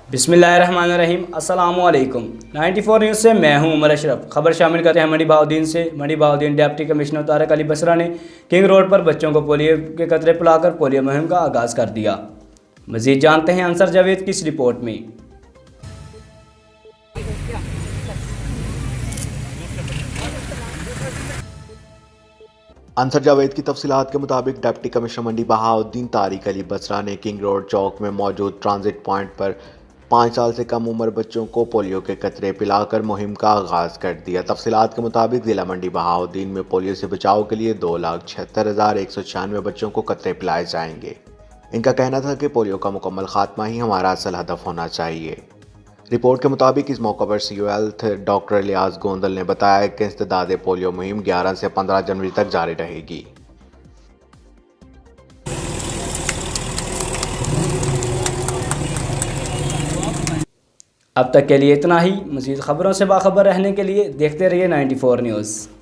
बिस्मिल्लाहिर्रहमानिर्रहीम। अस्सलामुअलैकुम। 94 न्यूज़ से मैं हूं उमर अशरफ। खबर शामिल करते हैं मंडी बहाउद्दीन से। मंडी बहाउद्दीन डिप्टी कमिश्नर तारिक अली बसरा ने किंग रोड पर बच्चों को पोलियो के कतरे पिलाकर पोलियो मुहिम का आगाज़ कर दिया। मज़ीद जानते हैं अंसर जावेद की इस रिपोर्ट में। अंसर जावेद की तफसीलात के मुताबिक डिप्टी कमिश्नर मंडी बहाउद्दीन तारिक अली बसरा ने किंग रोड चौक में मौजूद ट्रांजिट पॉइंट पर 5 साल से कम उम्र बच्चों को पोलियो के कतरे पिलाकर मुहिम का आगाज़ कर दिया। तफसीलात के मुताबिक ज़िला मंडी बहाउद्दीन में पोलियो से बचाव के लिए 2,76,196 बच्चों को कतरे पिलाए जाएंगे। इनका कहना था कि पोलियो का मुकम्मल खात्मा ही हमारा असल हदफ होना चाहिए। रिपोर्ट के मुताबिक इस मौके पर CO health doctor Ilyas Gondal ने बताया कि इंसदाद पोलियो मुहिम 11 से 15 जनवरी तक जारी रहेगी। अब तक के लिए इतना ही। मज़ीद खबरों से बाखबर रहने के लिए देखते रहिए 94 न्यूज़।